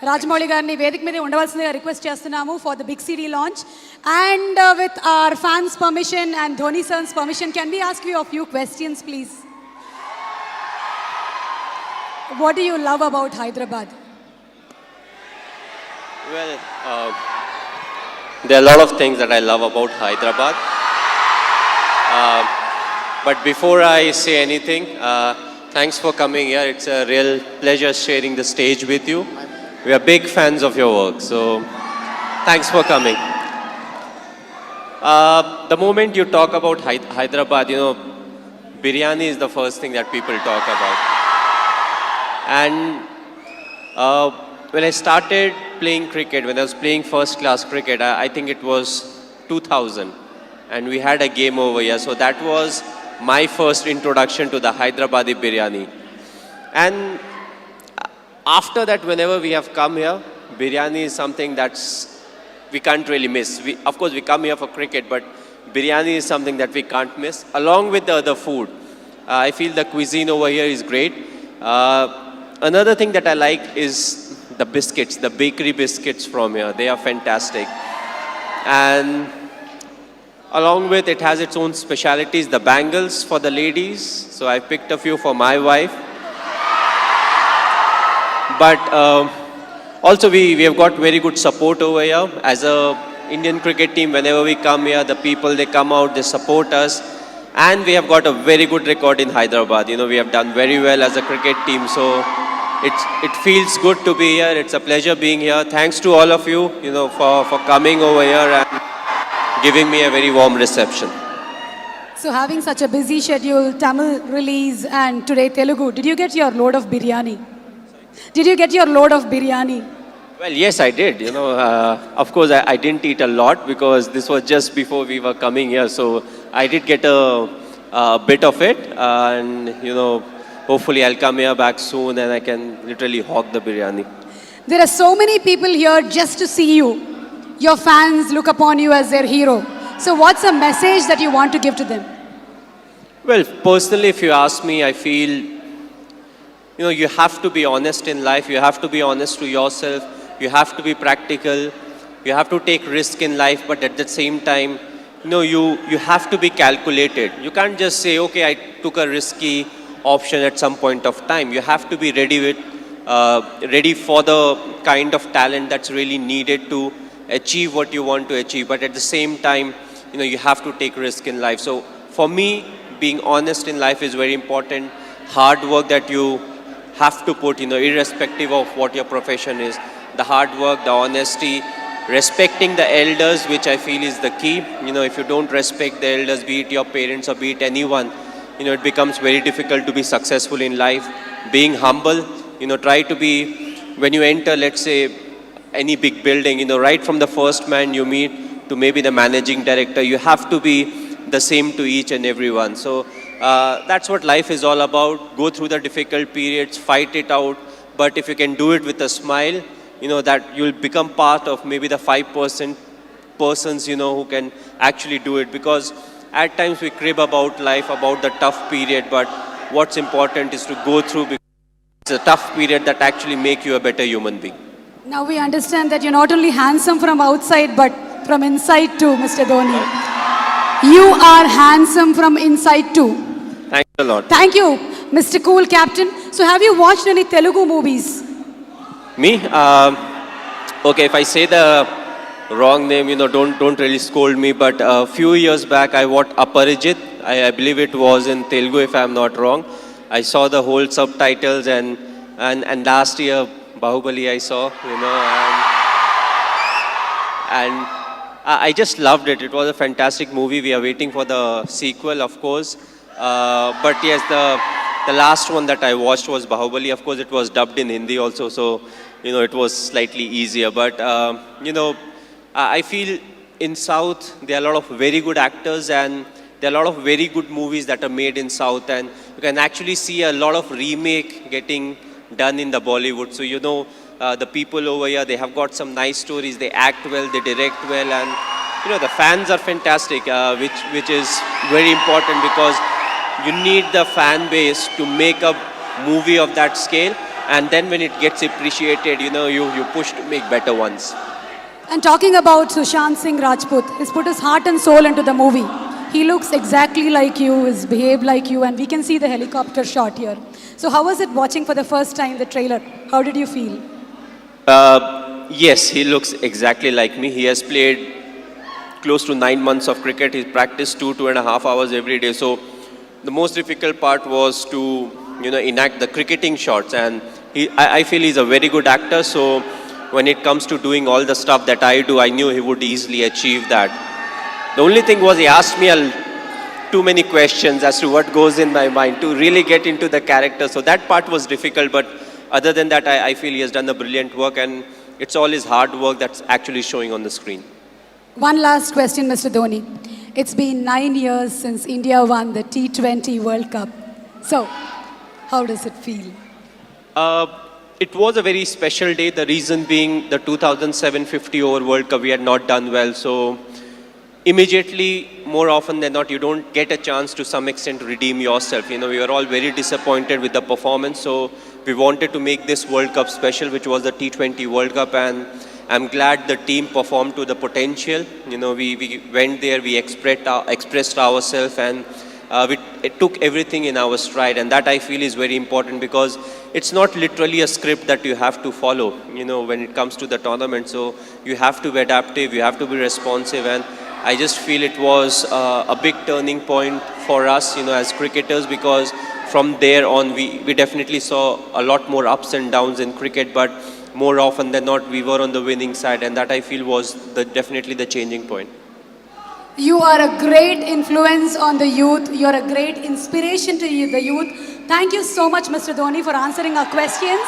Rajamouli గారిని వేదిక మీద ఉండవలసిందిగా రిక్వెస్ట్ చేస్తున్నాము for the big CD launch. And with our fans' permission and Dhoni sir's permission, can we ask you a few questions, please? What do you love about Hyderabad? Well, there are a lot of things that I love about Hyderabad. But before I say anything, thanks for coming here. It's a real pleasure sharing the stage with you. We are big fans of your work, so thanks for coming. The moment you talk about Hyderabad, you know, biryani is the first thing that people talk about. And when I started playing cricket, when I was playing first class cricket, I think it was 2000, and we had a game over here. So that was my first introduction to the Hyderabadi biryani. And after that, whenever we have come here, biryani is something we can't really miss. Of course, we come here for cricket, but biryani is something that we can't miss, along with the other food. I feel the cuisine over here is great. Another thing that I like is the biscuits, the bakery biscuits from here. They are fantastic. And along with it has its own specialities, the bangles for the ladies. So I picked a few for my wife. But also we have got very good support over here. As a Indian cricket team, whenever we come here, the people, they come out, they support us. And we have got a very good record in Hyderabad. You know, we have done very well as a cricket team. So it feels good to be here. It's a pleasure being here. Thanks to all of you, you know, for coming over here and giving me a very warm reception. So having such a busy schedule, Tamil release and today Telugu, did you get your load of biryani? Did you get your load of biryani? Well, yes, I did. You know, of course, I didn't eat a lot because this was just before we were coming here. So I did get a bit of it. And, you know, hopefully I'll come here back soon and I can literally hog the biryani. There are so many people here just to see you. Your fans look upon you as their hero. So what's a message that you want to give to them? Well, personally, if you ask me, I feel, you know, you have to be honest in life. You have to be honest to yourself. You have to be practical. You have to take risk in life. But at the same time, you know, you have to be calculated. You can't just say, okay, I took a risky option at some point of time. You have to be ready for the kind of talent that's really needed to achieve what you want to achieve. But at the same time, you know, you have to take risk in life. So for me, being honest in life is very important. Hard work that you have to put, you know, irrespective of what your profession is. The hard work, the honesty, respecting the elders, which I feel is the key. You know, if you don't respect the elders, be it your parents or be it anyone, you know, it becomes very difficult to be successful in life. Being humble, you know, try to be, when you enter, let's say, any big building, you know, right from the first man you meet to maybe the managing director, you have to be the same to each and everyone. So that's what life is all about. Go through the difficult periods, fight it out. But if you can do it with a smile, you know, that you'll become part of maybe the 5% persons, you know, who can actually do it. Because at times we crib about life, about the tough period. But what's important is to go through, because it's a tough period that actually make you a better human being. Now we understand that you're not only handsome from outside, but from inside too, Mr. Dhoni. You are handsome from inside too. Thanks a lot. Thank you, Mr. Cool Captain. So have you watched any Telugu movies? Me? Okay, if I say the wrong name, you know, don't really scold me. But a few years back, I watched Aparijit. I believe it was in Telugu, if I'm not wrong. I saw the whole subtitles, and last year Bahubali I saw, you know, and I just loved it. It was a fantastic movie. We are waiting for the sequel, of course. But yes, the last one that I watched was Bahubali. Of course, it was dubbed in Hindi also, so, you know, it was slightly easier. But, you know, I feel in South, there are a lot of very good actors, and there are a lot of very good movies that are made in South. And you can actually see a lot of remake getting done in the Bollywood. So, you know, the people over here, they have got some nice stories. They act well, they direct well, and, you know, the fans are fantastic, which is very important, because you need the fan base to make a movie of that scale. And then when it gets appreciated, you push to make better ones. And talking about Sushant Singh Rajput, he's put his heart and soul into the movie. He looks exactly like you, he's behaved like you, and we can see the helicopter shot here. So how was it watching for the first time the trailer? How did you feel? Yes, he looks exactly like me. He has played close to 9 months of cricket. He practiced 2.5 hours every day. So the most difficult part was to, enact the cricketing shots. And I feel he's a very good actor. So when it comes to doing all the stuff that I do, I knew he would easily achieve that. The only thing was he asked me too many questions as to what goes in my mind to really get into the character. So that part was difficult. But other than that, I feel he has done a brilliant work. And it's all his hard work that's actually showing on the screen. One last question, Mr. Dhoni. It's been 9 years since India won the T20 World Cup. So, how does it feel? It was a very special day. The reason being the 2007 50 over World Cup, we had not done well. So, immediately, more often than not, you don't get a chance to some extent to redeem yourself. We were all very disappointed with the performance. So, we wanted to make this World Cup special, which was the T20 World Cup. And I'm glad the team performed to the potential. We went there, we expressed ourselves, and it took everything in our stride. And that I feel is very important because it's not literally a script that you have to follow, when it comes to the tournament. So you have to be adaptive, you have to be responsive. And I just feel it was a big turning point for us, as cricketers, because from there on, we definitely saw a lot more ups and downs in cricket, but more often than not, we were on the winning side, and that I feel was definitely the changing point. You are a great influence on the youth. You are a great inspiration to the youth. Thank you so much, Mr. Dhoni, for answering our questions.